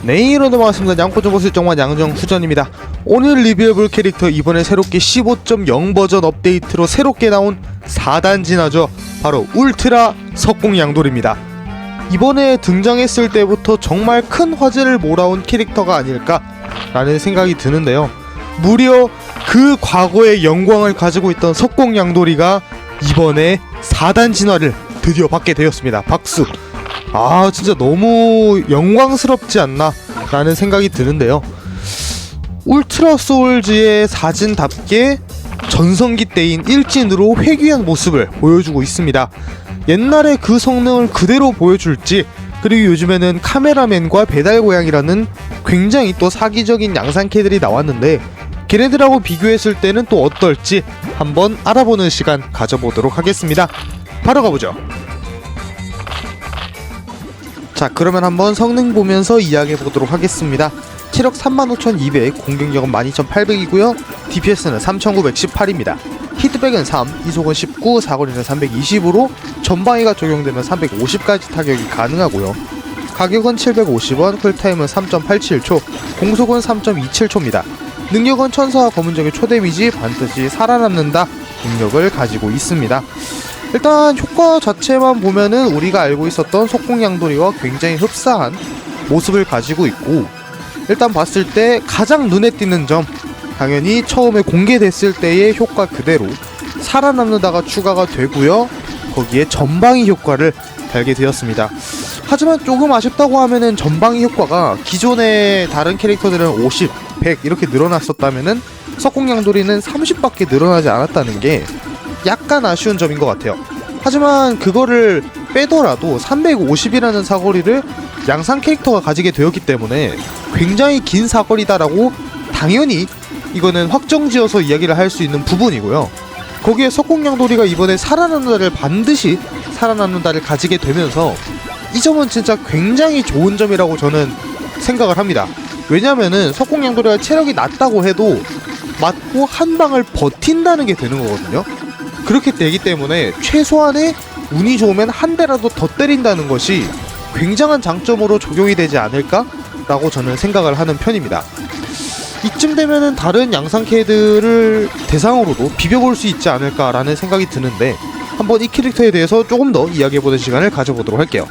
네, 여러분 반갑습니다. 양포정보스 정말 양정후전입니다. 오늘 리뷰해볼 캐릭터, 이번에 새롭게 15.0 버전 업데이트로 새롭게 나온 4단 진화죠. 바로 울트라 석공양돌입니다. 이번에 등장했을 때부터 정말 큰 화제를 몰아온 캐릭터가 아닐까 라는 생각이 드는데요. 무려 그 과거의 영광을 가지고 있던 석공양돌이가 이번에 4단 진화를 드디어 받게 되었습니다. 박수! 아, 진짜 너무 영광스럽지 않나 라는 생각이 드는데요. 울트라 소울즈의 사진답게 전성기 때인 일진으로 회귀한 모습을 보여주고 있습니다. 옛날에 그 성능을 그대로 보여줄지, 그리고 요즘에는 카메라맨과 배달고양이라는 굉장히 또 사기적인 양산캐들이 나왔는데 걔네들하고 비교했을 때는 또 어떨지 한번 알아보는 시간 가져보도록 하겠습니다. 바로 가보죠. 자, 그러면 한번 성능 보면서 이야기해보도록 하겠습니다. 체력 35,200, 공격력은 12,800이고요 DPS는 3,918입니다 히트백은 3, 이속은 19, 사거리는 320으로 전방위가 적용되면 350까지 타격이 가능하고요 가격은 750원, 쿨타임은 3.87초, 공속은 3.27초입니다 능력은 천사와 검은적의 초데미지, 반드시 살아남는다 능력을 가지고 있습니다. 일단 효과 자체만 보면은 우리가 알고 있었던 석공양돌이와 굉장히 흡사한 모습을 가지고 있고, 일단 봤을 때 가장 눈에 띄는 점, 당연히 처음에 공개됐을 때의 효과 그대로 살아남는다가 추가가 되고요 거기에 전방위 효과를 달게 되었습니다. 하지만 조금 아쉽다고 하면은 전방위 효과가 기존의 다른 캐릭터들은 50, 100 이렇게 늘어났었다면은 석공양돌이는 30밖에 늘어나지 않았다는 게 약간 아쉬운 점인 것 같아요. 하지만 그거를 빼더라도 350이라는 사거리를 양산 캐릭터가 가지게 되었기 때문에 굉장히 긴 사거리다라고 당연히 이거는 확정지어서 이야기를 할 수 있는 부분이고요. 거기에 석공양돌이가 이번에 살아남는다를 반드시 살아남는다를 가지게 되면서 이 점은 진짜 굉장히 좋은 점이라고 저는 생각을 합니다. 왜냐면은 석공양돌이가 체력이 낮다고 해도 맞고 한 방을 버틴다는 게 되는 거거든요. 그렇게 되기 때문에 최소한의 운이 좋으면 한 대라도 더 때린다는 것이 굉장한 장점으로 적용이 되지 않을까? 라고 저는 생각을 하는 편입니다. 이쯤 되면은 다른 양산캐들을 대상으로도 비벼볼 수 있지 않을까 라는 생각이 드는데, 한번 이 캐릭터에 대해서 조금 더 이야기해보는 시간을 가져보도록 할게요.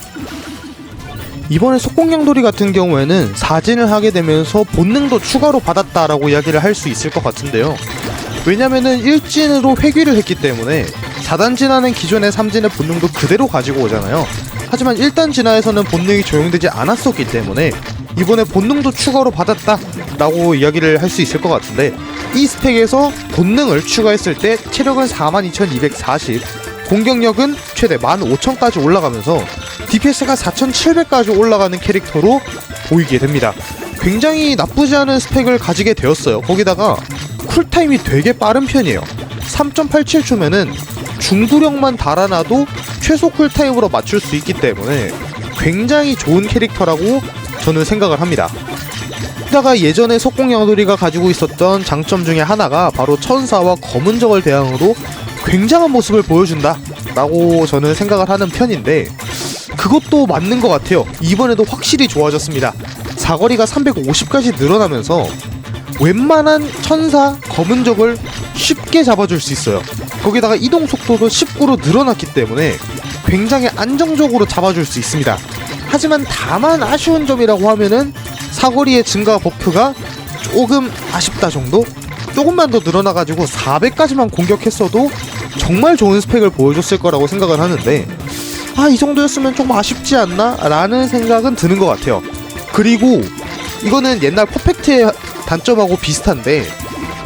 이번에 석공양돌이 같은 경우에는 사진을 하게 되면서 본능도 추가로 받았다라고 이야기를 할 수 있을 것 같은데요. 왜냐면은 일진으로 회귀를 했기 때문에 4단 진화는 기존의 3진의 본능도 그대로 가지고 오잖아요. 하지만 1단 진화에서는 본능이 적용되지 않았었기 때문에 이번에 본능도 추가로 받았다 라고 이야기를 할 수 있을 것 같은데, 이 스펙에서 본능을 추가했을 때 체력은 42,240, 공격력은 최대 15,000까지 올라가면서 DPS가 4,700까지 올라가는 캐릭터로 보이게 됩니다. 굉장히 나쁘지 않은 스펙을 가지게 되었어요. 거기다가 쿨타임이 되게 빠른 편이에요. 3.87초면은 중구력만 달아놔도 최소 쿨타임으로 맞출 수 있기 때문에 굉장히 좋은 캐릭터라고 저는 생각을 합니다. 게다가 예전에 석공양돌이가 가지고 있었던 장점 중에 하나가 바로 천사와 검은적을 대항으로 굉장한 모습을 보여준다 라고 저는 생각을 하는 편인데, 그것도 맞는 것 같아요. 이번에도 확실히 좋아졌습니다. 사거리가 350까지 늘어나면서 웬만한 천사, 검은적을 쉽게 잡아줄 수 있어요. 거기다가 이동 속도도 19로 늘어났기 때문에 굉장히 안정적으로 잡아줄 수 있습니다. 하지만 다만 아쉬운 점이라고 하면은 사거리의 증가 버프가 조금 아쉽다 정도? 조금만 더 늘어나가지고 400까지만 공격했어도 정말 좋은 스펙을 보여줬을 거라고 생각을 하는데, 아, 이 정도였으면 좀 아쉽지 않나? 라는 생각은 드는 것 같아요. 그리고 이거는 옛날 퍼펙트의 단점하고 비슷한데,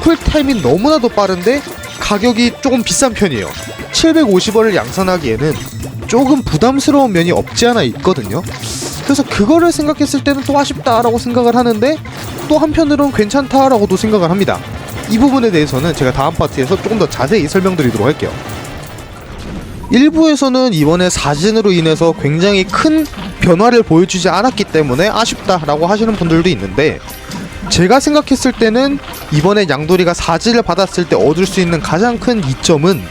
쿨타임이 너무나도 빠른데 가격이 조금 비싼 편이에요. 750원을 양산하기에는 조금 부담스러운 면이 없지 않아 있거든요. 그래서 그거를 생각했을 때는 또 아쉽다라고 생각을 하는데, 또 한편으로는 괜찮다라고도 생각을 합니다. 이 부분에 대해서는 제가 다음 파트에서 조금 더 자세히 설명드리도록 할게요. 일부에서는 이번에 사진으로 인해서 굉장히 큰 변화를 보여주지 않았기 때문에 아쉽다라고 하시는 분들도 있는데, 제가 생각했을 때는 이번에 양돌이가 사진을 받았을 때 얻을 수 있는 가장 큰 이점은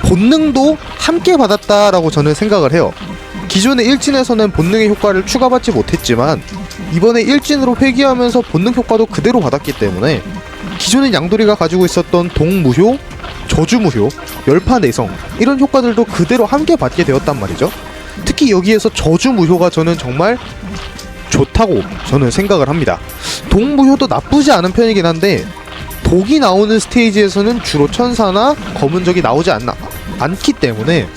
본능도 함께 받았다라고 저는 생각을 해요. 기존의 일진에서는 본능의 효과를 추가받지 못했지만 이번에 일진으로 회귀하면서 본능 효과도 그대로 받았기 때문에 기존의 양돌이가 가지고 있었던 동무효, 저주무효, 열파내성 이런 효과들도 그대로 함께 받게 되었단 말이죠. 특히 여기에서 저주무효가 저는 정말 좋다고 저는 생각을 합니다. 동무효도 나쁘지 않은 편이긴 한데 독이 나오는 스테이지에서는 주로 천사나 검은 적이 나오지 않기 때문에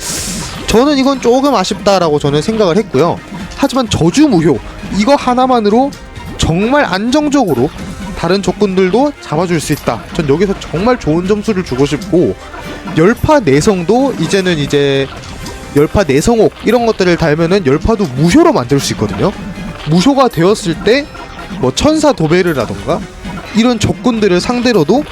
저는 이건 조금 아쉽다라고 저는 생각을 했고요. 하지만 저주무효 이거 하나만으로 정말 안정적으로 다른 적군들도 잡아줄 수 있다. 전 여기서 정말 좋은 점수를 주고 싶고, 열파 내성도 이제는 이제 열파 내성옥 이런 것들을 달면은 열파도 무효로 만들 수 있거든요. 무효가 되었을 때 뭐 천사 도베르라던가 이런 적군들을 상대로도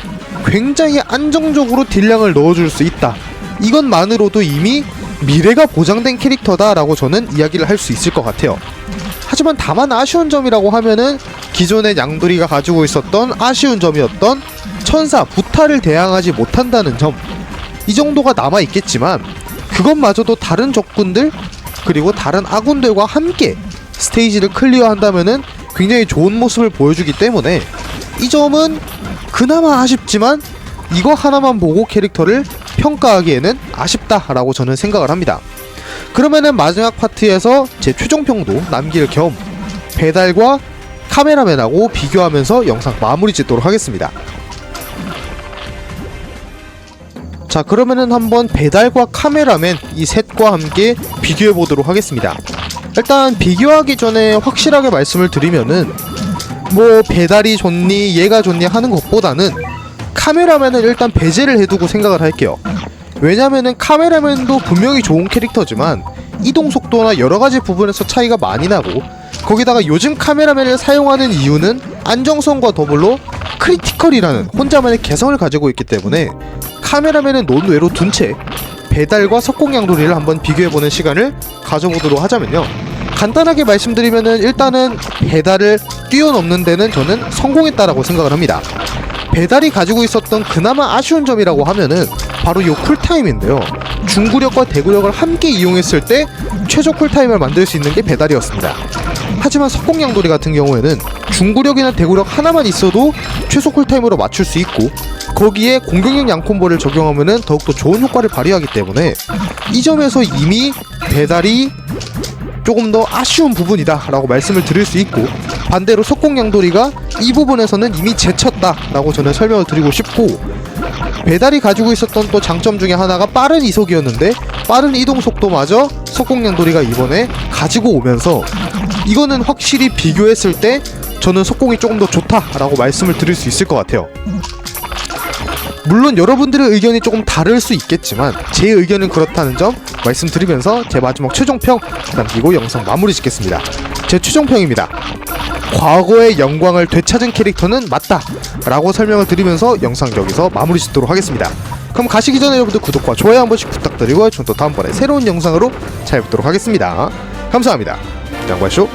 굉장히 안정적으로 딜량을 넣어줄 수 있다. 이것만으로도 이미 미래가 보장된 캐릭터다라고 저는 이야기를 할 수 있을 것 같아요. 하지만 다만 아쉬운 점이라고 하면은 기존의 양돌이가 가지고 있었던 아쉬운 점이었던 천사 부타를 대항하지 못한다는 점, 이 정도가 남아있겠지만 그것마저도 다른 적군들 그리고 다른 아군들과 함께 스테이지를 클리어한다면은 굉장히 좋은 모습을 보여주기 때문에 이 점은 그나마 아쉽지만 이거 하나만 보고 캐릭터를 평가하기에는 아쉽다라고 저는 생각을 합니다. 그러면은 마지막 파트에서 제 최종평도 남길 겸 배달과 카메라맨하고 비교하면서 영상 마무리 짓도록 하겠습니다. 자, 그러면은 한번 배달과 카메라맨 이 셋과 함께 비교해 보도록 하겠습니다. 일단 비교하기 전에 확실하게 말씀을 드리면은 뭐 배달이 좋니 얘가 좋니 하는 것보다는 카메라맨을 일단 배제를 해두고 생각을 할게요. 왜냐면은 카메라맨도 분명히 좋은 캐릭터지만 이동 속도나 여러가지 부분에서 차이가 많이 나고, 거기다가 요즘 카메라맨을 사용하는 이유는 안정성과 더불어 크리티컬이라는 혼자만의 개성을 가지고 있기 때문에 카메라맨은 논외로 둔 채 배달과 석공양돌이를 한번 비교해보는 시간을 가져보도록 하자면요, 간단하게 말씀드리면은 일단은 배달을 뛰어넘는 데는 저는 성공했다라고 생각을 합니다. 배달이 가지고 있었던 그나마 아쉬운 점이라고 하면은 바로 요 쿨타임인데요, 중구력과 대구력을 함께 이용했을 때 최저 쿨타임을 만들 수 있는 게 배달이었습니다. 하지만 석공양돌이 같은 경우에는 중구력이나 대구력 하나만 있어도 최소 쿨타임으로 맞출 수 있고, 거기에 공격력 양콤보를 적용하면은 더욱더 좋은 효과를 발휘하기 때문에 이 점에서 이미 배달이 조금 더 아쉬운 부분이다 라고 말씀을 드릴 수 있고, 반대로 석공양돌이가 이 부분에서는 이미 제쳤다 라고 저는 설명을 드리고 싶고, 배달이 가지고 있었던 또 장점 중에 하나가 빠른 이속이었는데 빠른 이동 속도마저 석공양돌이가 이번에 가지고 오면서 이거는 확실히 비교했을 때 저는 석공이 조금 더 좋다라고 말씀을 드릴 수 있을 것 같아요. 물론 여러분들의 의견이 조금 다를 수 있겠지만 제 의견은 그렇다는 점 말씀드리면서 제 마지막 최종평 남기고 영상 마무리 짓겠습니다. 제 최종평입니다. 과거의 영광을 되찾은 캐릭터는 맞다 라고 설명을 드리면서 영상 여기서 마무리 짓도록 하겠습니다. 그럼 가시기 전에 여러분들 구독과 좋아요 한 번씩 부탁드리고 저는 또 다음번에 새로운 영상으로 찾아뵙도록 하겠습니다. 감사합니다. 양관쇼